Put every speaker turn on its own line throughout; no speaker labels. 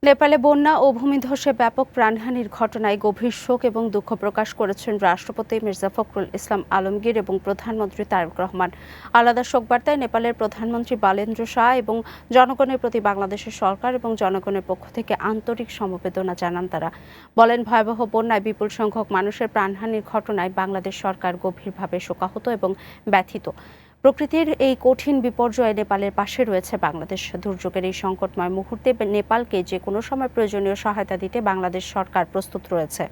নেপালে বন্যা ও ভূমিধসে ব্যাপক প্রাণহানির ঘটনায় গভীর শোক এবং দুঃখ প্রকাশ করেছেন রাষ্ট্রপতি মির্জা ফখরুল ইসলাম আলমগীর এবং প্রধানমন্ত্রী তারেক রহমান। আলাদা শোকবার্তায় নেপালের প্রধানমন্ত্রী বালেন্দ্র শাহ এবং জনগণের প্রতি বাংলাদেশের সরকার এবং জনগণের পক্ষ থেকে আন্তরিক সমবেদনা জানান তারা। বলেন, ভয়াবহ বন্যায় বিপুল সংখ্যক মানুষের প্রাণহানির ঘটনায় বাংলাদেশ সরকার গভীরভাবে শোকাহত এবং ব্যথিত। প্রকৃতির এই কঠিন বিপর্যয়ে নেপালের পাশে রয়েছে বাংলাদেশ। দুর্যোগের এই সংকটময় মুহূর্তে নেপালকে যে কোনো সময় প্রয়োজনীয় সহায়তা দিতে বাংলাদেশ সরকার প্রস্তুত রয়েছে।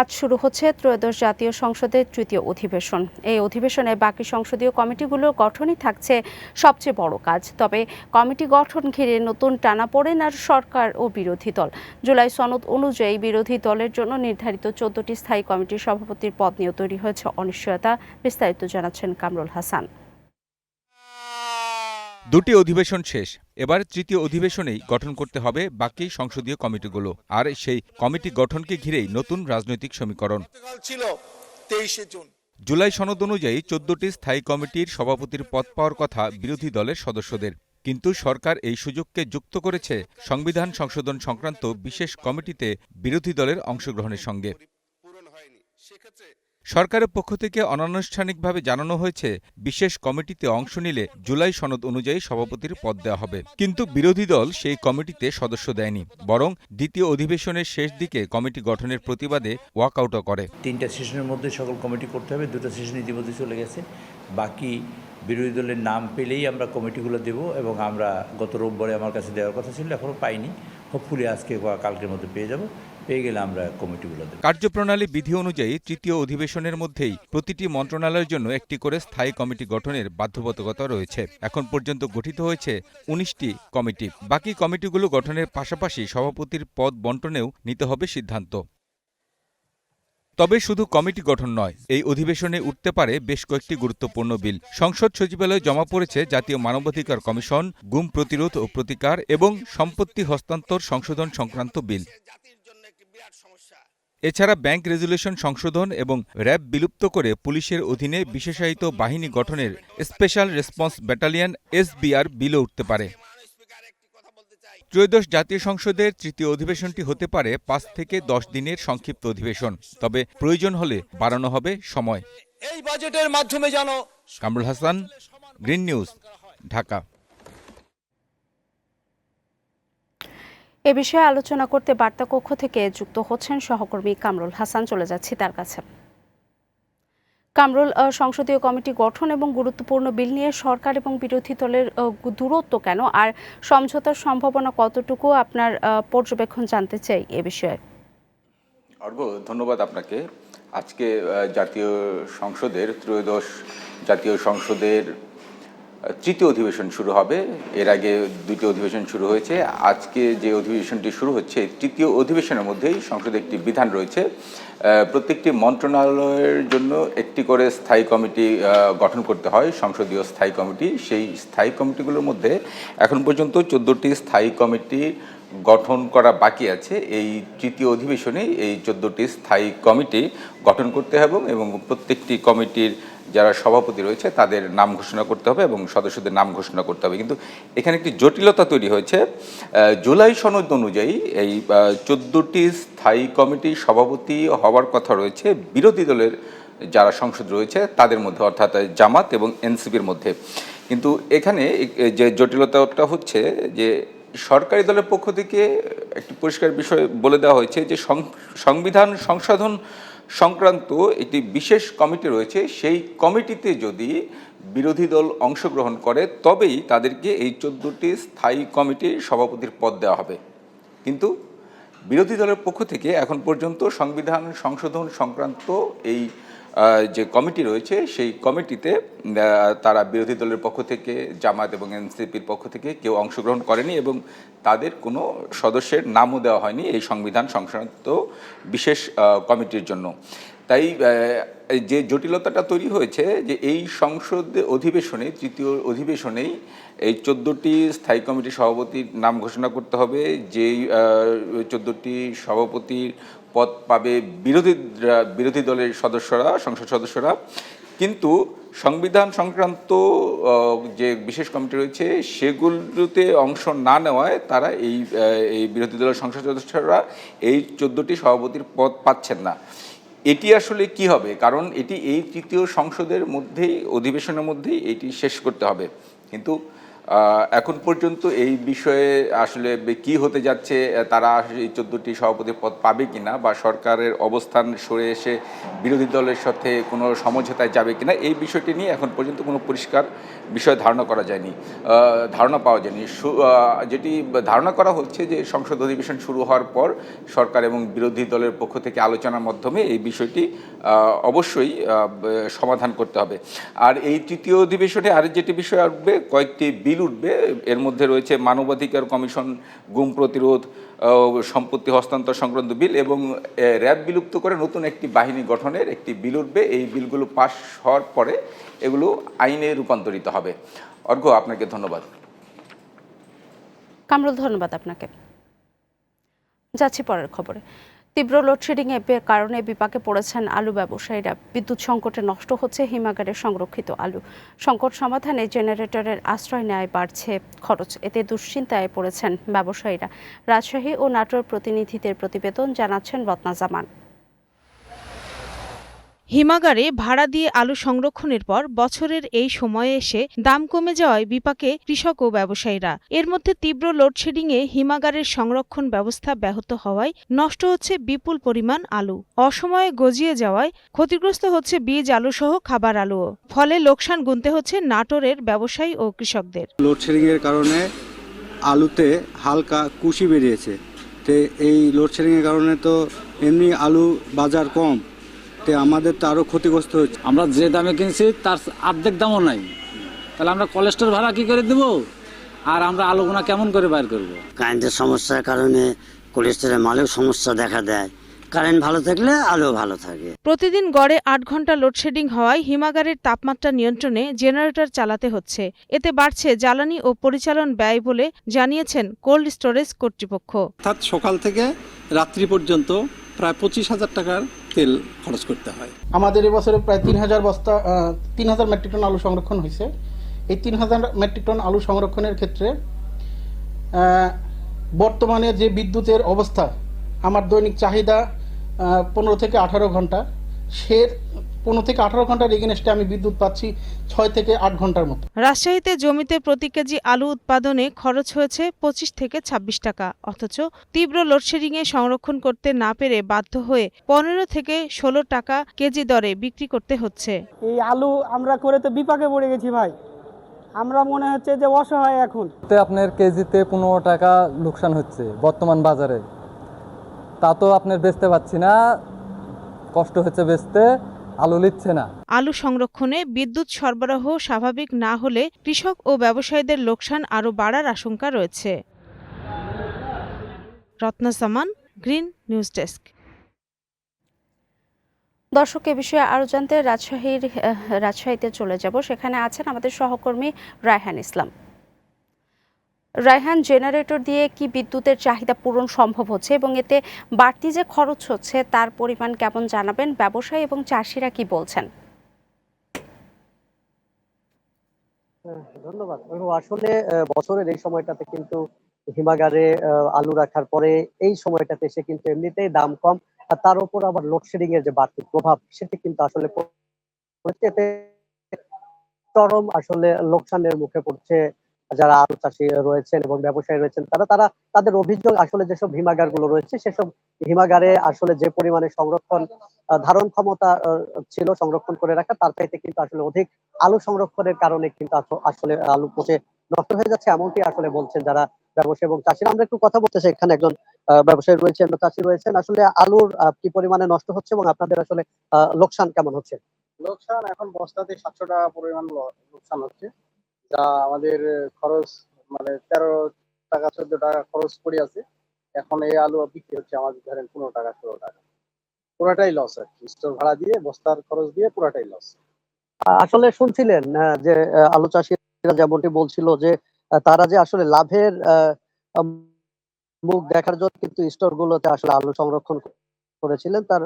আজ শুরু হচ্ছে ত্রয়োদশ জাতীয় সংসদের তৃতীয় অধিবেশন। এই অধিবেশনে বাকি সংসদীয় কমিটিগুলোর গঠনই থাকছে সবচেয়ে বড় কাজ। তবে কমিটি গঠন ঘিরে নতুন টানাপোড়েন আর সরকার ও বিরোধী দল। জুলাই সনদ অনুযায়ী বিরোধী দলের জন্য নির্ধারিত 14টি স্থায়ী কমিটির সভাপতির পদ নিয়ে তৈরি হয়েছে অনিশ্চয়তা। বিস্তারিত জানাচ্ছেন কামরুল হাসান।
দুটি অধিবেশন শেষ, এবার তৃতীয় অধিবেশনেই গঠন করতে হবে বাকি সংসদীয় কমিটিগুলো, আর সেই কমিটি গঠনকে ঘিরেই নতুন রাজনৈতিক সমীকরণ। জুলাই সনদ অনুযায়ী 14টি স্থায়ী কমিটির সভাপতির পদ পাওয়ার কথা বিরোধী দলের সদস্যদের, কিন্তু সরকার এই সুযোগকে যুক্ত করেছে সংবিধান সংশোধন সংক্রান্ত বিশেষ কমিটিতে বিরোধী দলের অংশগ্রহণের সঙ্গে। সরকারের পক্ষ থেকে অনানুষ্ঠানিকভাবে জানানো হয়েছে, বিশেষ কমিটিতে অংশ নিলে জুলাই সনদ অনুযায়ী সভাপতির পদ দেওয়া হবে। কিন্তু বিরোধী দল সেই কমিটিতে সদস্য দেয়নি, বরং দ্বিতীয় অধিবেশনের শেষ দিকে কমিটি গঠনের প্রতিবাদে ওয়াকআউটও করে।
3টা সেশনের মধ্যে সকল কমিটি করতে হবে, 2টা সেশন ইতিমধ্যে চলে গেছে। বাকি বিরোধী দলের নাম পেলেই আমরা কমিটিগুলো দেব, এবং আমরা গত রোববারে আমার কাছে দেওয়ার কথা ছিল, এখনও পাইনি। হোপফুলি আজকে বা কালকের মধ্যে পেয়ে যাব। পেয়ে গেলে আমরা কমিটিগুলো দেব।
কার্যপ্রণালী বিধি অনুযায়ী তৃতীয় অধিবেশনের মধ্যেই প্রতিটি মন্ত্রণালয়ের জন্য একটি করে স্থায়ী কমিটি গঠনের বাধ্যবাধকতা রয়েছে। এখন পর্যন্ত গঠিত হয়েছে 19টি কমিটি। বাকি কমিটিগুলো গঠনের পাশাপাশি সভাপতির পদ বন্টনেও নিতে হবে সিদ্ধান্ত। তবে শুধু কমিটি গঠন নয়, এই অধিবেশনে উঠতে পারে বেশ কয়েকটি গুরুত্বপূর্ণ বিল। সংসদ সচিবালয়ে জমা পড়েছে জাতীয় মানবাধিকার কমিশন, গুম প্রতিরোধ ও প্রতিকার এবং সম্পত্তি হস্তান্তর সংশোধন সংক্রান্ত বিল। এছাড়া ব্যাংক রেজুলেশন সংশোধন এবং র্যাব বিলুপ্ত করে পুলিশের অধীনে বিশেষায়িত বাহিনী গঠনের স্পেশাল রেসপন্স ব্যাটালিয়ন SBR বিলও উঠতে পারে। ত্রয়োদশ জাতীয় সংসদের তৃতীয় অধিবেশনটি হতে পারে 5 থেকে 10 দিনের সংক্ষিপ্ত অধিবেশন, তবে প্রয়োজন হলে বাড়ানো হবে সময়।
এই বাজেটের মাধ্যমে
কামরুল হাসান, গ্রিন নিউজ, ঢাকা।
এ বিষয়ে আলোচনা করতে বার্তা কক্ষ থেকে যুক্ত হচ্ছেন সহকর্মী কামরুল হাসান। চলে যাচ্ছি তার কাছে। কামরুল, সংসদীয় কমিটি গঠন এবং গুরুত্বপূর্ণ বিল নিয়ে সরকার এবং বিরোধী দলের দূরত্ব কেন, আর সমঝোতার সম্ভাবনা কতটুকু, আপনার পর্যবেক্ষণ জানতে চাই এ বিষয়ে।
ধন্যবাদ আপনাকে। আজকে জাতীয় সংসদের ত্রয়োদশ জাতীয় সংসদের তৃতীয় অধিবেশন শুরু হবে। এর আগে দুটি অধিবেশন শুরু হয়েছে। আজকে যে অধিবেশনটি শুরু হচ্ছে, তৃতীয় অধিবেশনের মধ্যেই সংসদে একটি বিধান রয়েছে, প্রত্যেকটি মন্ত্রণালয়ের জন্য একটি করে স্থায়ী কমিটি গঠন করতে হয়, সংসদীয় স্থায়ী কমিটি। সেই স্থায়ী কমিটিগুলোর মধ্যে এখন পর্যন্ত 14টি স্থায়ী কমিটি গঠন করা বাকি আছে। এই তৃতীয় অধিবেশনে এই 14টি স্থায়ী কমিটি গঠন করতে হবে এবং প্রত্যেকটি কমিটির যারা সভাপতি রয়েছে তাদের নাম ঘোষণা করতে হবে এবং সদস্যদের নাম ঘোষণা করতে হবে। কিন্তু এখানে একটি জটিলতা তৈরি হয়েছে। জুলাই সনদ অনুযায়ী এই 14টি স্থায়ী কমিটির সভাপতি হওয়ার কথা রয়েছে বিরোধী দলের যারা সংসদ রয়েছে তাদের মধ্যে, অর্থাৎ জামাত এবং এনসিপির মধ্যে। কিন্তু এখানে যে জটিলতাটা হচ্ছে যে সরকারি দলের পক্ষ থেকে একটি পরিষ্কার বিষয় বলে দেওয়া হয়েছে যে সংবিধান সংশোধন সংক্রান্ত একটি বিশেষ কমিটি রয়েছে, সেই কমিটিতে যদি বিরোধী দল অংশগ্রহণ করে তবেই তাদেরকে এই 14টি স্থায়ী কমিটির সভাপতির পদ দেওয়া হবে। কিন্তু বিরোধী দলের পক্ষ থেকে এখন পর্যন্ত সংবিধান সংশোধন সংক্রান্ত এই যে কমিটি রয়েছে সেই কমিটিতে তারা বিরোধী দলের পক্ষ থেকে, জামাত এবং এনসিপির পক্ষ থেকে কেউ অংশগ্রহণ করেনি এবং তাদের কোনো সদস্যের নামও দেওয়া হয়নি এই সংবিধান সংক্রান্ত বিশেষ কমিটির জন্য। তাই যে জটিলতাটা তৈরি হয়েছে যে এই সংসদ অধিবেশনে, তৃতীয় অধিবেশনেই এই 14টি স্থায়ী কমিটির সভাপতির নাম ঘোষণা করতে হবে। যেই 14টি সভাপতির পদ পাবে বিরোধী দলের সদস্যরা, সংসদ সদস্যরা, কিন্তু সংবিধান সংক্রান্ত যে বিশেষ কমিটি রয়েছে সেগুলোতে অংশ না নেওয়ায় তারা এই বিরোধী দলের সংসদ সদস্যরা এই 14টি সভাপতির পদ পাচ্ছেন না। এটি আসলে কি হবে? কারণ এটি এই তৃতীয় সংসদের মধ্যেই, অধিবেশনের মধ্যেই এটি শেষ করতে হবে। কিন্তু এখন পর্যন্ত এই বিষয়ে আসলে কি হতে যাচ্ছে, তারা এই 14টি সভাপতি পদ পাবে কিনা, বা সরকারের অবস্থান সরে এসে বিরোধী দলের সাথে কোনো সমঝোতায় যাবে কিনা, এই বিষয়টি নিয়ে এখন পর্যন্ত কোনো পরিষ্কার বিষয় ধারণা করা যায়নি, ধারণা পাওয়া যায়নি। যেটি ধারণা করা হচ্ছে যে সংসদ অধিবেশন শুরু হওয়ার পর সরকার এবং বিরোধী দলের পক্ষ থেকে আলোচনার মাধ্যমে এই বিষয়টি অবশ্যই সমাধান করতে হবে। আর এই তৃতীয় অধিবেশনে আর যেটি বিষয় আসবে, কয়েকটি বিল উঠবে। এর মধ্যে রয়েছে মানবাধিকার কমিশন, গুম প্রতিরোধ, সম্পত্তি হস্তান্তর সংক্রান্ত বিল এবং র্যাব বিলুপ্ত করে নতুন একটি বাহিনী গঠনের একটি বিল উঠবে। এই বিলগুলো পাস হওয়ার পরে এগুলো আইনে রূপান্তরিত হবে। অর্ঘ্য, আপনাকে ধন্যবাদ।
কামরুল, ধন্যবাদ আপনাকে। যাচ্ছি পরের খবরে। তীব্র লোডশেডিং এর কারণে বিপাকে পড়েছেন আলু ব্যবসায়ীরা। বিদ্যুৎ সংকটে নষ্ট হচ্ছে হিমাগারের সংরক্ষিত আলু। সংকট সমাধানে জেনারেটরের আশ্রয় নেয় বাড়ছে খরচ। এতে দুশ্চিন্তায় পড়েছেন ব্যবসায়ীরা। রাজশাহী ও নাটোর প্রতিনিধিদের প্রতিবেদন, জানাচ্ছেন রত্না জামান।
হিমাগারে ভাড়া দিয়ে আলু সংরক্ষণের পর বছরের এই সময়ে এসে দাম কমে যাওয়ায় বিপাকে কৃষক ও ব্যবসায়ীরা। এর মধ্যে তীব্র লোডশেডিংয়ে হিমাগারের সংরক্ষণ ব্যবস্থা ব্যাহত হওয়ায় নষ্ট হচ্ছে বিপুল পরিমাণ আলু। অসময়ে গজিয়ে যাওয়ায় ক্ষতিগ্রস্ত হচ্ছে বীজ আলুসহ খাবার আলুও। ফলে লোকসান গুনতে হচ্ছে নাটোরের ব্যবসায়ী ও কৃষকদের।
লোডশেডিংয়ের কারণে আলুতে হালকা কুশি বেরিয়েছে। তো এই লোডশেডিংয়ের কারণে তো এমনি আলু বাজার কম, আমাদের তো আরো ক্ষতিগ্রস্ত হচ্ছে।
আমরা যে দামে কিনছি তার অর্ধেক দামও নাই, তাহলে আমরা কলেস্টর ভাড়া কি করে দেবো, আর আমরা আলুগুনা কেমন করে বাইর করব?
কারেন্টের সমস্যার কারণে কোলেস্টরের মালেও সমস্যা দেখা দেয়। কারেন্ট ভালো থাকলে আলু ভালো থাকে।
প্রতিদিন গড়ে 8 ঘন্টা লোডশেডিং হওয়ায় হিমাগারের তাপমাত্রা নিয়ন্ত্রণে জেনারেটর চালাতে হচ্ছে। এতে বাড়ছে জ্বালানি ও পরিচালন ব্যয় বলে জানিয়েছেন কোল্ড স্টোরেজ কর্তৃপক্ষ।
অর্থাৎ সকাল থেকে রাত্রি পর্যন্ত প্রায় 25,000 টাকার তেল খরচ করতে হয়।
আমাদের এবছরে প্রায় 3,000 মেট্রিক টন আলু সংরক্ষণ হয়েছে। এই 3,000 মেট্রিক টন আলু সংরক্ষণের ক্ষেত্রে বর্তমানে যে বিদ্যুতের অবস্থা, আমার দৈনিক চাহিদা 15 থেকে 18 ঘন্টা, সে 15 থেকে 18 ঘন্টার এগেনস্টে আমি বিদ্যুৎ পাচ্ছি 6 থেকে 8 ঘন্টার মতো।
রাজশাহীতে জমিতে প্রতি কেজি আলু উৎপাদনে খরচ হয়েছে 25 থেকে 26 টাকা, অথচ তীব্র লোডশেডিংয়ে সংরক্ষণ করতে না পেরে বাধ্য হয়ে 15 থেকে 16 টাকা কেজি দরে বিক্রি করতে হচ্ছে।
এই আলু আমরা করে তো বিপাকে পড়ে গেছি ভাই। আমরা মনে হচ্ছে যে অসহায় এখন।
আপনার কেজিতে 15 টাকা লোকসান হচ্ছে বর্তমান বাজারে, তা তো আপনার বেচতে পাচ্ছি না, কষ্ট হচ্ছে বেচতে, আলু নিচ্ছে না।
আলু সংরক্ষণে বিদ্যুৎ সরবরাহ স্বাভাবিক না হলে কৃষক ও ব্যবসায়ীদের লোকসান আরও বাড়ার আশঙ্কা রয়েছে। রত্না সামান, গ্রিন নিউজ ডেস্ক।
দর্শক, এ বিষয়ে আরও জানতে রাজশাহীতে চলে যাব। সেখানে আছেন আমাদের সহকর্মী রায়হান ইসলাম। রায়হান, জেনারেটর দিয়ে কি বিদ্যুতের চাহিদা পূরণ সম্ভব হচ্ছে এবং এতে বাড়তি যে খরচ হচ্ছে তার পরিমাণ কেমন জানাবেন? ব্যবসায়ী এবং চাষিরা কি বলছেন?
ধন্যবাদ। আসলে বছরের এই সময়টাতে কিন্তু হিমাগারে আলু রাখার পরে এই সময়টাতে এসে কিন্তু এমনিতেই দাম কম, আর তার উপর আবার লোডশেডিং এর যে বাড়তি প্রভাব সেটি কিন্তু আসলে এতে চরম আসলে লোকসানের মুখে পড়ছে যারা আলু চাষী রয়েছেন এবং ব্যবসায়ী রয়েছেন। তাদের অভিযোগ, আসলে যেসব হিমাগার গুলো রয়েছে সেসব হিমাগারে আসলে যে পরিমাণে সংরক্ষণ ধারণ ক্ষমতা ছিল সংরক্ষণ করে রাখা, তার চাইতে কিন্তু আসলে অধিক আলু সংরক্ষণের কারণে কিন্তু আসলে আলু পচে নষ্ট হয়ে যাচ্ছে, এমনটি আসলে বলছেন যারা ব্যবসায়ী এবং চাষিরা। আমরা একটু কথা বলতে চাই, এখানে একজন ব্যবসায়ী রয়েছেন, চাষি রয়েছেন। আসলে আলুর কি পরিমাণে নষ্ট হচ্ছে এবং আপনাদের আসলে লোকসান কেমন হচ্ছে?
লোকসান এখন বস্তাতে 700 টাকা পরিমাণ লোকসান হচ্ছে, যা আমাদের খরচ মানে 13 টাকা 14 টাকা খরচ পড়ে আছে। এখন এই আলু বিক্রি হচ্ছে আমাদের ধরেন 15 টাকা 16 টাকা, পুরাটাই লস আর কি। স্টোর ভাড়া দিয়ে বস্তার খরচ দিয়ে পুরাটাই লস।
আসলে শুনছিলেন যে আলু চাষিরা যেমনটি বলছিল যে তারা যে আসলে লাভের মুখ দেখার জন্য কিন্তু স্টোর গুলোতে আসলে আলু সংরক্ষণ করেছিলেন। তার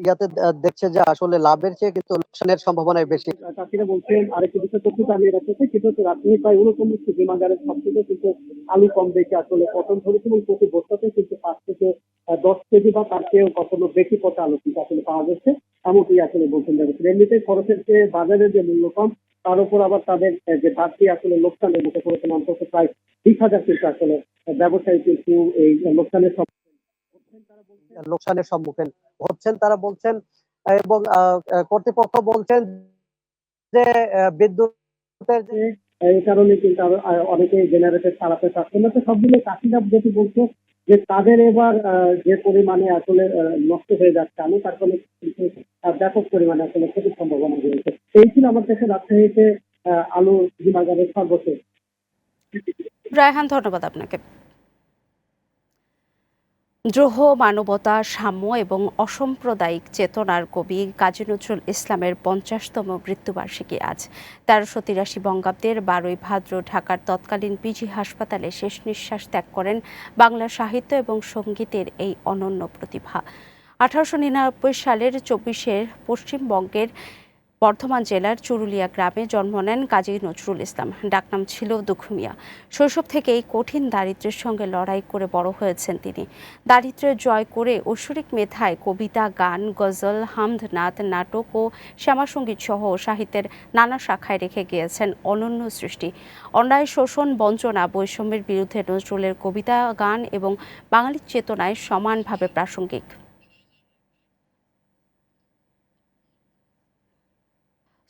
ইয়াতে দেখছে যে আসলে লাভের চেয়ে কিন্তু লোকসানের সম্ভাবনাই বেশি।
চাষিরা বলছেন আরেকটি বিষয় তথ্য জানিয়ে রাখতেছে, সেটা হচ্ছে রাজশাহী প্রায় 39টি হিমাগারের সব থেকে কিন্তু আলু কম বেশি আসলে পতন ধরেছে এবং প্রতি বস্তাতে কিন্তু 5 থেকে 10 কেজি বা তার চেয়েও কখনো বেশি পচা আলু কিন্তু আসলে পাওয়া যাচ্ছে, এমনটি আসলে বলছেন যারা। এমনিতে খরচের চেয়ে বাজারের যে মূল্য কম, তার উপর আবার তাদের যে বাড়তি আসলে লোকসানের মুখে পড়েছেন অন্তত প্রায় 20,000 কিন্তু আসলে ব্যবসায়ী কিন্তু এই লোকসানের সম্মুখীন হচ্ছেন তারা বলছেন। এবং কর্তৃপক্ষ বলছেন যে বিদ্যুতের এই কারণে কিন্তু অনেকে জেনারেটর চালাতে চাচ্ছেন না। তো সব মিলে চাষিরা যেটি বলছে যে তাদের এবার যে পরিমাণে আসলে নষ্ট হয়ে যাচ্ছে আলু, তার ফলে কিন্তু ব্যাপক পরিমাণে আসলে ক্ষতির সম্ভাবনা রয়েছে। এই ছিল আমার কাছে রাজশাহীতে আলু হিমাগারের সর্বশেষ।
রায়হান, ধন্যবাদ আপনাকে। দ্রোহ, মানবতা, সাম্য এবং অসাম্প্রদায়িক চেতনার কবি কাজী নজরুল ইসলামের 50তম মৃত্যুবার্ষিকী আজ। 1383 বঙ্গাব্দের 12ই ভাদ্র ঢাকার তৎকালীন পিজি হাসপাতালে শেষ নিঃশ্বাস ত্যাগ করেন বাংলা সাহিত্য এবং সঙ্গীতের এই অনন্য প্রতিভা। 1899 সালের 24 পশ্চিমবঙ্গের বর্ধমান জেলার চুরুলিয়া গ্রামে জন্ম নেন কাজী নজরুল ইসলাম। ডাকনাম ছিল দুঃখু মিয়া। শৈশব থেকেই কঠিন দারিদ্র্যের সঙ্গে লড়াই করে বড় হয়েছেন তিনি। দারিদ্র্যের জয় করে ঐশ্বরিক মেধায় কবিতা, গান, গজল, হামদ, নাত, নাটক ও শ্যামাসঙ্গীত সহ সাহিত্যের নানা শাখায় রেখে গিয়েছেন অনন্য সৃষ্টি। অন্যায়, শোষণ, বঞ্চনা, বৈষম্যের বিরুদ্ধে নজরুলের কবিতা, গান এবং বাঙালির চেতনায় সমানভাবে প্রাসঙ্গিক।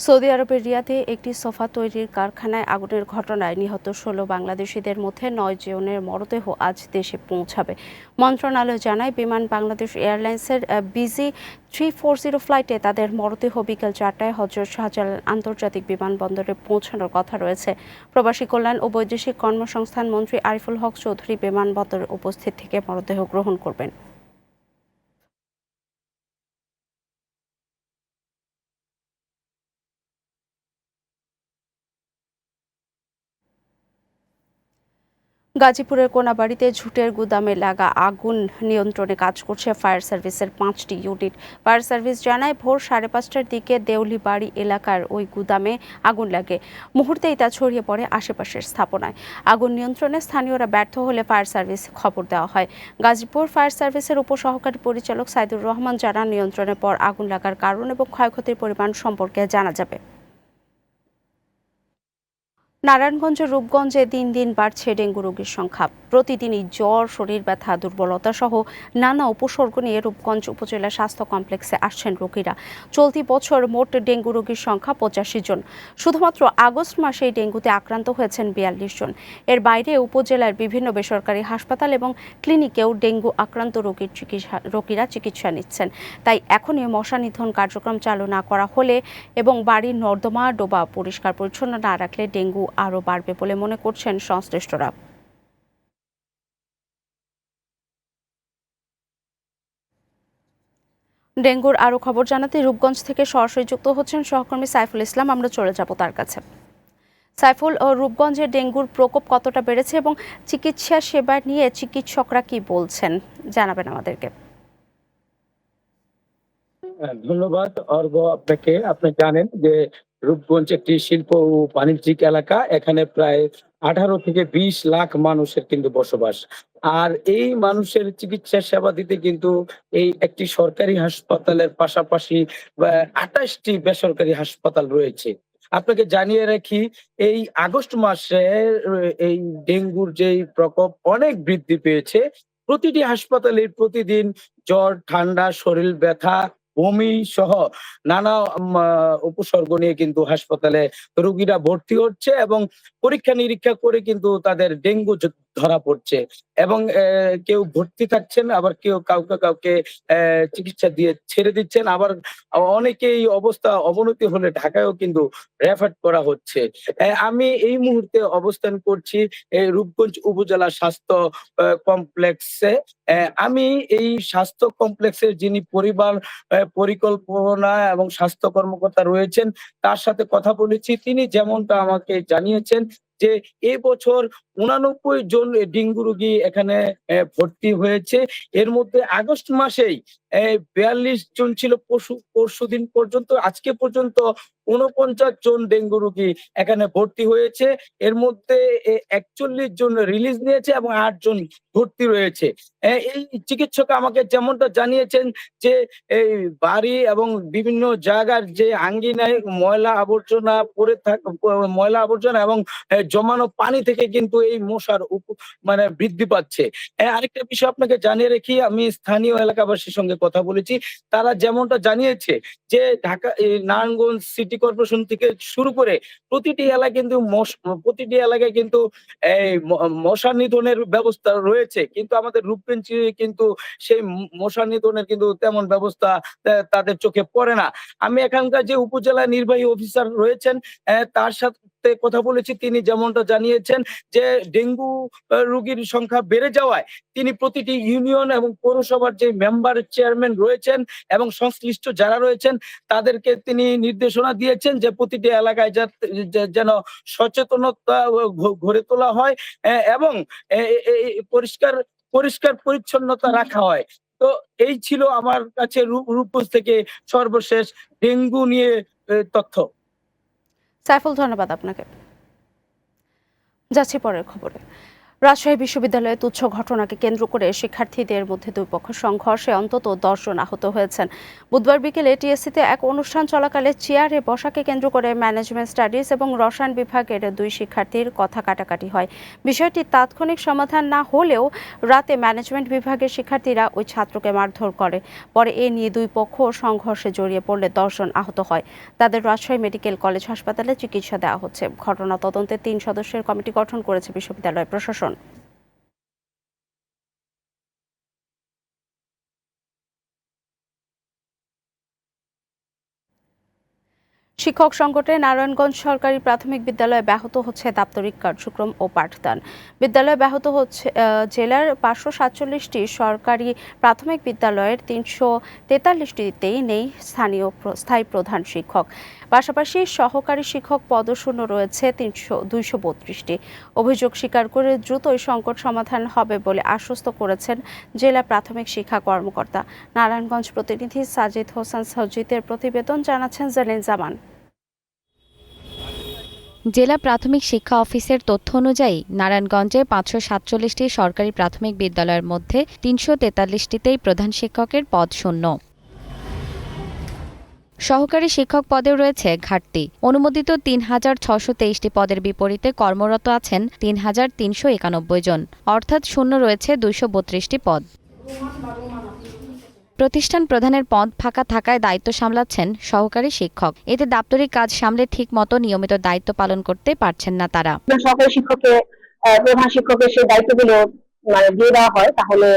সৌদি আরবের রিয়াদে একটি সোফা তৈরির কারখানায় আগুনের ঘটনায় নিহত 16 বাংলাদেশিদের মধ্যে 9 জনের মরদেহ আজ দেশে পৌঁছাবে। মন্ত্রণালয় জানায়, বিমান বাংলাদেশ এয়ারলাইন্সের বিজি 340 ফ্লাইটে তাদের মরদেহ বিকেল 4টায় হজরত শাহজালাল আন্তর্জাতিক বিমানবন্দরে পৌঁছানোর কথা রয়েছে। প্রবাসী কল্যাণ ও বৈদেশিক কর্মসংস্থান মন্ত্রী আরিফুল হক চৌধুরী বিমানবন্দরে উপস্থিত থেকে মরদেহ গ্রহণ করবেন। গাজীপুরের কোনাবাড়িতে ঝুটের গুদামে লাগা আগুন নিয়ন্ত্রণে কাজ করছে ফায়ার সার্ভিসের 5টি ইউনিট। ফায়ার সার্ভিস জানায়, ভোর 5:30টার দিকে দেউলিবাড়ি এলাকার ওই গুদামে আগুন লাগে। মুহূর্তেই তা ছড়িয়ে পড়ে আশেপাশের স্থাপনায়। আগুন নিয়ন্ত্রণে স্থানীয়রা ব্যর্থ হলে ফায়ার সার্ভিস খবর দেওয়া হয়। গাজীপুর ফায়ার সার্ভিসের উপসহকারী পরিচালক সাইদুর রহমান জানান, নিয়ন্ত্রণের পর আগুন লাগার কারণ এবং ক্ষয়ক্ষতির পরিমাণ সম্পর্কে জানা যাবে। নারায়ণগঞ্জের রূপগঞ্জে দিন দিন বাড়ছে ডেঙ্গু রোগীর সংখ্যা। প্রতিদিনই জ্বর, শরীর ব্যথা, দুর্বলতা সহ নানা উপসর্গ নিয়ে রূপগঞ্জ উপজেলা স্বাস্থ্য কমপ্লেক্সে আসছেন রোগীরা। চলতি বছর মোট ডেঙ্গু রোগীর সংখ্যা 85 জন। শুধুমাত্র আগস্ট মাসেই ডেঙ্গুতে আক্রান্ত হয়েছেন 42 জন। এর বাইরে উপজেলার বিভিন্ন বেসরকারি হাসপাতাল এবং ক্লিনিকেও ডেঙ্গু আক্রান্ত রোগীরা চিকিৎসা নিচ্ছেন। তাই এখনই মশা নিধন কার্যক্রম চালু না করা হলে এবং বাড়ির নর্দমা ডোবা পরিষ্কার পরিচ্ছন্ন না রাখলে ডেঙ্গু আরও বাড়বে বলে মনে করছেন সংশ্লিষ্টরা। ডেঙ্গুর আরও খবর জানাতে রূপগঞ্জ থেকে সরাসরি যুক্ত হচ্ছেন সহকর্মী সাইফুল ইসলাম। আমরা চলে যাব তার কাছে। সাইফুল, রূপগঞ্জে ডেঙ্গুর প্রকোপ কতটা বেড়েছে এবং চিকিৎসা সেবা নিয়ে চিকিৎসকরা কি বলছেন, জানাবেন আমাদেরকে।
ধন্যবাদ অর্ঘ আপনাকে। আপনি জানেন যে রূপগঞ্জ একটি শিল্প ও বাণিজ্যিক এলাকা। এখানে প্রায় 18 থেকে 20 লাখ মানুষের কিন্তু বসবাস। আর এই মানুষের চিকিৎসা সেবা দিতে কিন্তু এই একটি সরকারি হাসপাতালের পাশাপাশি 28টি বেসরকারি হাসপাতাল রয়েছে। আপনাকে জানিয়ে রাখি, এই আগস্ট মাসে এই ডেঙ্গুর যেই প্রকোপ অনেক বৃদ্ধি পেয়েছে। প্রতিটি হাসপাতালে প্রতিদিন জ্বর, ঠান্ডা, শরীর ব্যথা, বমি সহ নানা উপসর্গ নিয়ে কিন্তু হাসপাতালে রোগীরা ভর্তি হচ্ছে এবং পরীক্ষা নিরীক্ষা করে কিন্তু তাদের ডেঙ্গু ধরা পড়ছে এবং কেউ ভর্তি থাকছেন, আবার কেউ কাউকে চিকিৎসা দিয়ে ছেড়ে দিচ্ছেন, আবার অনেকেই অবস্থা অবনতি হলে ঢাকায়ও কিন্তু রেফার করা হচ্ছে। আমি এই মুহূর্তে অবস্থান করছি রূপগঞ্জ উপজেলা স্বাস্থ্য কমপ্লেক্সে। আমি এই স্বাস্থ্য কমপ্লেক্সের যিনি পরিবার পরিকল্পনা এবং স্বাস্থ্য কর্মকর্তা রয়েছেন তার সাথে কথা বলেছি। তিনি যেমনটা আমাকে জানিয়েছেন যে এবছর 89 জন ডেঙ্গু রোগী এখানে ভর্তি হয়েছে। এর মধ্যে আগস্ট মাসেই 42 জন ছিল পরশু দিন পর্যন্ত। আজকে পর্যন্ত ৪৯ জন ডেঙ্গু রোগী এখানে ভর্তি হয়েছে। এর মধ্যে ৪১ জন রিলিজ নিয়েছে এবং ৮ জন ভর্তি রয়েছে। এই চিকিৎসক আমাকে যেমনটা জানিয়েছেন যে এই বাড়ি এবং বিভিন্ন জায়গার যে আঙ্গিনায় ময়লা আবর্জনা ময়লা আবর্জনা এবং জমানো পানি থেকে কিন্তু এই মশার মানে বৃদ্ধি পাচ্ছে। আরেকটা বিষয় আপনাকে জানিয়ে রাখি, আমি স্থানীয় এলাকাবাসীর সঙ্গে কথা বলেছি। তারা যেমনটা জানিয়েছে যে ঢাকা নারায়ণগঞ্জ সিটি কর্পোরেশন থেকে শুরু করে প্রতিটি এলাকায় কিন্তু এই মশা নিধনের ব্যবস্থা রয়েছে, কিন্তু আমাদের রূপগঞ্জ কিন্তু সেই মশা নিধনের কিন্তু তেমন ব্যবস্থা তাদের চোখে পড়ে না। আমি এখানকার যে উপজেলা নির্বাহী অফিসার রয়েছেন তার সাথে কথা বলেছি, তিনি যেমনটা জানিয়েছেন যে ডেঙ্গু রোগীর সংখ্যা বেড়ে যাওয়ায় তিনি প্রতিটি ইউনিয়ন এবং পৌরসভার যে মেম্বার চেয়ারম্যান রয়েছেন এবং সংশ্লিষ্ট যারা রয়েছেন তাদেরকে তিনি নির্দেশনা দিয়েছেন যে প্রতিটি এলাকায় যেন সচেতনতা গড়ে তোলা হয় এবং পরিষ্কার পরিচ্ছন্নতা রাখা হয়। তো এই ছিল আমার কাছে রূপগঞ্জ থেকে সর্বশেষ ডেঙ্গু নিয়ে তথ্য।
সাইফুল, ধন্যবাদ আপনাকে। যাচ্ছি পরের খবরে। রাজশাহী বিশ্ববিদ্যালয়ে তুচ্ছ ঘটনাকে কেন্দ্র করে শিক্ষার্থীদের মধ্যে দুই পক্ষ সংঘর্ষে অন্তত 10 জন আহত হয়েছেন। বুধবার বিকেলে টিএসসিতে এক অনুষ্ঠান চলাকালে চেয়ারে বসাকে কেন্দ্র করে ম্যানেজমেন্ট স্টাডিজ এবং রসায়ন বিভাগের দুই শিক্ষার্থীর কথা কাটাকাটি হয়। বিষয়টি তাৎক্ষণিক সমাধান না হলেও রাতে ম্যানেজমেন্ট বিভাগের শিক্ষার্থীরা ওই ছাত্রকে মারধর করে। পরে এ নিয়ে দুই পক্ষ সংঘর্ষে জড়িয়ে পড়লে 10 জন আহত হয়। তাদের রাজশাহী মেডিকেল কলেজ হাসপাতালে চিকিৎসা দেওয়া হচ্ছে। ঘটনা তদন্তে 3 সদস্যের কমিটি গঠন করেছে বিশ্ববিদ্যালয় প্রশাসন। শিক্ষক সংকটে নারায়ণগঞ্জ সরকারি প্রাথমিক বিদ্যালয়ে ব্যাহত হচ্ছে দাপ্তরিক কার্যক্রম ও পাঠদান। বিদ্যালয়ে ব্যাহত হচ্ছে জেলার 547টি সরকারি প্রাথমিক বিদ্যালয়ের 343টিতেই নেই স্থায়ী প্রধান শিক্ষক। পাশাপাশি সহকারী শিক্ষক পদশূন্য রয়েছে 232টি। অভিযোগ স্বীকার করে দ্রুতই সংকট সমাধান হবে বলে আশ্বস্ত করেছেন জেলা প্রাথমিক শিক্ষা কর্মকর্তা। নারায়ণগঞ্জ প্রতিনিধি সাজিদ হোসেন সজিতের প্রতিবেদন, জানাচ্ছেন জেলিন জামান।
জেলা প্রাথমিক শিক্ষা অফিসের তথ্য অনুযায়ী নারায়ণগঞ্জে 547টি সরকারি প্রাথমিক বিদ্যালয়ের মধ্যে 343টিতেই প্রধান শিক্ষকের পদ শূন্য। সহকারী শিক্ষক পদেও রয়েছে ঘাটতি। অনুমোদিত 3623টি পদের বিপরীতে কর্মরত আছেন 3391 জন, অর্থাৎ শূন্য রয়েছে 232টি পদ। প্রতিষ্ঠান প্রধানের পদ ফাঁকা থাকায় দায়িত্ব সামলাচ্ছেন সহকারী শিক্ষক। এতে দাপ্তরিক কাজ সামলে ঠিক মতো নিয়মিত দায়িত্ব পালন করতে পারছেন না তারা।
সহকারী শিক্ষককে প্রধান শিক্ষকের সেই দায়িত্বগুলো দিয়ে দেওয়া হয়, তাহলে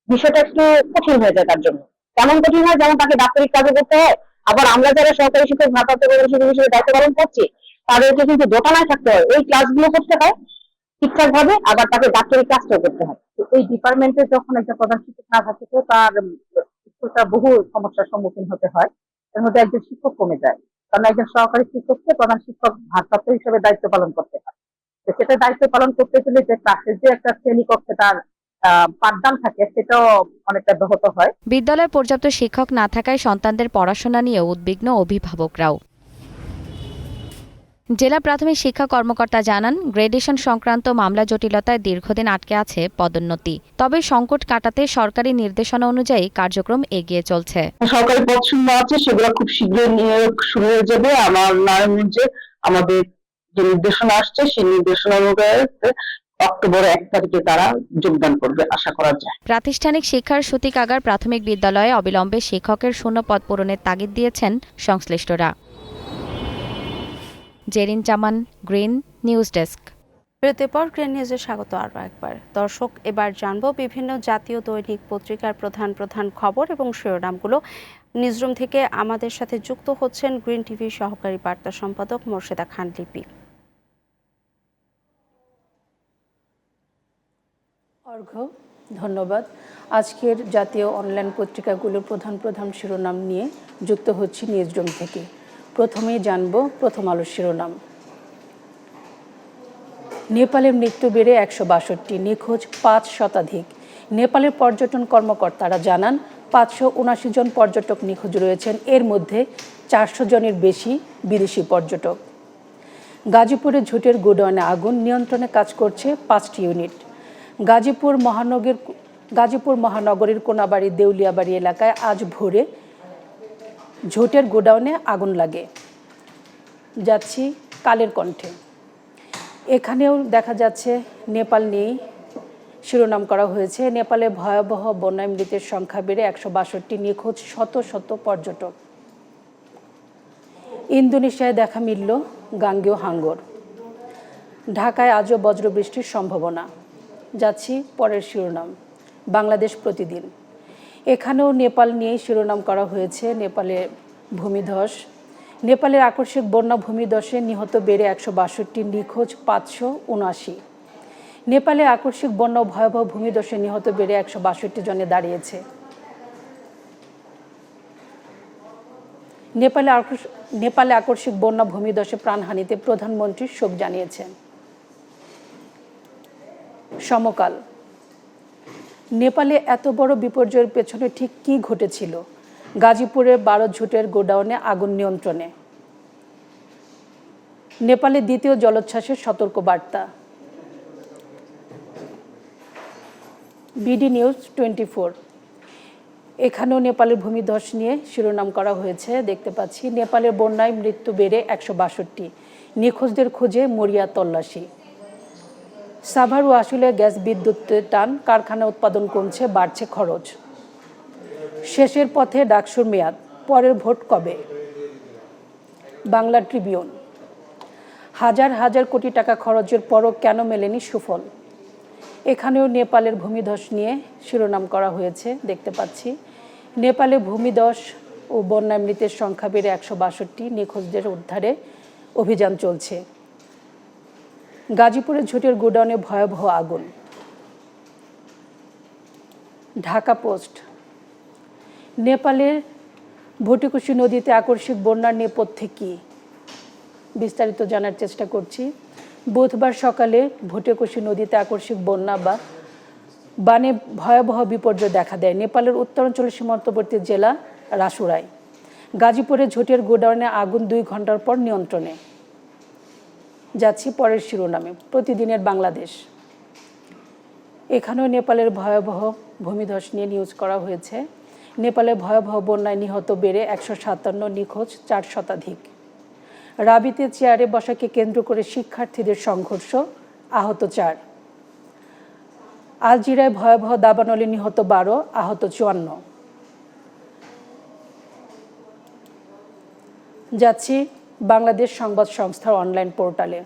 বিষয়টা একটু কঠিন হয়ে যায় তার জন্য। কেমন কঠিন হয়, যেমন তাকে দাপ্তরিক কাজও করতে হয়, আবার আমরা যারা সহকারী শিক্ষক ভারপ্রাপ্ত প্রধান হিসেবে দায়িত্ব পালন করছি তাদেরকে কিন্তু দোটানায় থাকতে হয়, ওই ক্লাসগুলো করতে হয় ঠিকঠাক ভাবে, আবার তাকে দাপ্তরিক কাজটাও করতে হয়। এই ডিপার্টমেন্টে যখন একটা প্রধান শিক্ষক না থাকে তো তার বহু সমস্যার সম্মুখীন হতে হয়। এর মধ্যে একজন শিক্ষক কমে যায়, কারণ একজন সহকারী শিক্ষককে প্রধান শিক্ষক ভারপ্রাপ্ত হিসেবে দায়িত্ব পালন করতে হয়। তো সেটা দায়িত্ব পালন করতে গেলে যে ক্লাসের যে একটা শ্রেণীকক্ষে তার পাঠদান থাকে সেটাও অনেকটা ব্যাহত হয়।
বিদ্যালয়ে পর্যাপ্ত শিক্ষক না থাকায় সন্তানদের পড়াশোনা নিয়ে উদ্বিগ্ন অভিভাবকরাও। জেলা প্রাথমিক শিক্ষা কর্মকর্তা জানান, গ্রেডেশন সংক্রান্ত মামলা জটিলতায় দীর্ঘদিন আটকে আছে পদোন্নতি। তবে সংকট কাটাতে সরকারি নির্দেশনা অনুযায়ী কার্যক্রম এগিয়ে চলছে।
সরকারি পদ শূন্য আছে, সেগুলো খুব শীঘ্রই নিয়োগ শুরু হয়ে যাবে। আমার নারায়ণগঞ্জে আমাদের যে নির্দেশনা আসছে সেই নির্দেশনা অনুযায়ী অক্টোবর 1 তারিখে তারা যোগদান করবে আশা করা যায়।
প্রাতিষ্ঠানিক শিক্ষার সূতিকাগার প্রাথমিক বিদ্যালয়ে অবিলম্বে শিক্ষকের শূন্য পদ পূরণের তাগিদ দিয়েছেন সংশ্লিষ্টরা। জেরিন জামান, গ্রিন নিউজ ডেস্ক।
বিরতির পর গ্রিন নিউজে স্বাগত আরও একবার। দর্শক, এবার জানব বিভিন্ন জাতীয় দৈনিক পত্রিকার প্রধান খবর এবং শিরোনামগুলো। নিউজরুম থেকে আমাদের সাথে যুক্ত হচ্ছেন গ্রিন টিভির সহকারী বার্তা সম্পাদক মোর্শেদা খান লিপি।
অর্ঘ্য, ধন্যবাদ। আজকের জাতীয় অনলাইন পত্রিকাগুলোর প্রধান শিরোনাম নিয়ে যুক্ত হচ্ছি নিউজরুম থেকে। প্রথমেই জানব প্রথম আলোর শিরোনাম। নেপালে মৃত্যু বেড়ে 162, নিখোঁজ 5 শতাধিক। নেপালের পর্যটন কর্মকর্তারা জানান 579 জন পর্যটক নিখোঁজ রয়েছেন, এর মধ্যে 400 জনের বেশি বিদেশি পর্যটক। গাজীপুরে ঝুটের গোডাউনে আগুন, নিয়ন্ত্রণে কাজ করছে 5টি ইউনিট। গাজীপুর মহানগরীর কোনাবাড়ি দেউলিয়াবাড়ি এলাকায় আজ ভোরে ঝুটের গোডাউনে আগুন লাগে। যাচ্ছি কালের কণ্ঠে। এখানেও দেখা যাচ্ছে নেপাল নিয়েই শিরোনাম করা হয়েছে। নেপালে ভয়াবহ বন্যায় মৃতের সংখ্যা বেড়ে 162, নিখোঁজ শত শত পর্যটক। ইন্দোনেশিয়ায় দেখা মিলল গাঙ্গেয় হাঙ্গর। ঢাকায় আজও বজ্রবৃষ্টির সম্ভাবনা। যাচ্ছি পরের শিরোনাম, বাংলাদেশ প্রতিদিন। এখানেও নেপাল নিয়েই শিরোনাম করা হয়েছে। নেপালে ভূমিধস। নেপালের আকস্মিক বন্যা ভূমিধসে নিহত বেড়ে 162, নিখোঁজ 579। নেপালে আকস্মিক বন্যা ভয়াবহ ভূমিধসে নিহত বেড়ে 162 জনে দাঁড়িয়েছে। নেপালে আকস্মিক বন্যা ভূমিধসে প্রাণহানিতে প্রধানমন্ত্রী শোক জানিয়েছেন। সমকাল। নেপালে এত বড় বিপর্যয়ের পেছনে ঠিক কী ঘটেছিল? গাজীপুরের 12 ঝুটের গোডাউনে আগুন নিয়ন্ত্রণে। নেপালে দ্বিতীয় জলোচ্ছ্বাসের সতর্কবার্তা। BD news 24। এখানেও নেপালের ভূমিধস নিয়ে শিরোনাম করা হয়েছে। দেখতে পাচ্ছি নেপালের বন্যায় মৃত্যু বেড়ে 162, নিখোঁজদের খুঁজে মরিয়া তল্লাশি। সাভার ও আশুলিয়ায় গ্যাস বিদ্যুতের টান, কারখানা উৎপাদন কমছে, বাড়ছে খরচ। শেষের পথে ডাকসুর মেয়াদ, পরের ভোট কবে? বাংলা ট্রিবিউন। হাজার হাজার কোটি টাকা খরচের পরও কেন মেলেনি সুফল? এখানেও নেপালের ভূমিধস নিয়ে শিরোনাম করা হয়েছে। দেখতে পাচ্ছি নেপালে ভূমিধস ও বন্যায় মৃতের সংখ্যা বেড়ে 162, নিখোঁজদের উদ্ধারে অভিযান চলছে। গাজীপুরের ঝুটের গোডাউনে ভয়াবহ আগুন। ঢাকা পোস্ট। নেপালের ভটিকুশি নদীতে আকস্মিক বন্যার নেপথ্যে কি? বিস্তারিত জানার চেষ্টা করছি। বুধবার সকালে ভটিকুশি নদীতে আকস্মিক বন্যা বা বানে ভয়াবহ বিপর্যয় দেখা দেয় নেপালের উত্তরাঞ্চল সীমান্তবর্তী জেলা রাসুরায়। গাজীপুরে ঝুটের গোডাউনে আগুন 2 ঘন্টার পর নিয়ন্ত্রণে। যাচ্ছি পরের শিরোনামে, প্রতিদিনের বাংলাদেশ। এখানেও নেপালের ভয়াবহ ভূমিধস নিয়ে নিউজ করা হয়েছে। নেপালে ভয়াবহ বন্যায় নিহত বেড়ে 157, নিখোঁজ 4 শতাধিক। রাবিতে চেয়ারে বসাকে কেন্দ্র করে শিক্ষার্থীদের সংঘর্ষ, আহত 4। আলজিরায় ভয়াবহ দাবানলে নিহত 12, আহত 54। যাচ্ছি বাংলাদেশ সংবাদ সংস্থার অনলাইন পোর্টালে।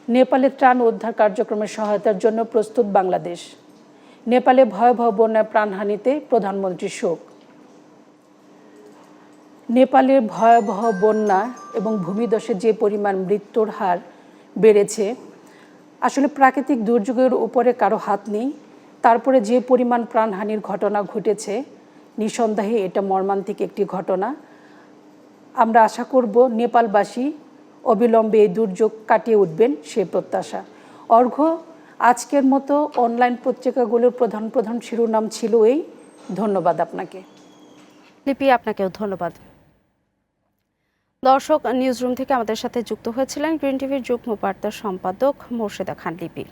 নেপালে ত্রাণ উদ্ধার কার্যক্রমের সহায়তার জন্য প্রস্তুত বাংলাদেশ। নেপালে ভয়াবহ বন্যায় প্রাণহানিতে প্রধানমন্ত্রীর শোক। নেপালের ভয়াবহ বন্যা এবং ভূমিধসে যে পরিমাণ মৃত্যুর হার বেড়েছে, আসলে প্রাকৃতিক দুর্যোগের উপরে কারো হাত নেই। তারপরে যে পরিমাণ প্রাণহানির ঘটনা ঘটেছে, নিঃসন্দেহে এটা মর্মান্তিক একটি ঘটনা। আমরা আশা করব নেপালবাসী অবিলম্বে এই দুর্যোগ কাটিয়ে উঠবেন, সে প্রত্যাশা। অর্ঘ্য, আজকের মতো অনলাইন পত্রিকাগুলোর প্রধান প্রধান শিরোনাম ছিল এই। ধন্যবাদ আপনাকে।
লিপি, আপনাকেও ধন্যবাদ। দর্শক, নিউজরুম থেকে আমাদের সাথে যুক্ত হয়েছিলেন গ্রিন টিভির যুগ্ম বার্তা সম্পাদক মোর্শেদা খান লিপি।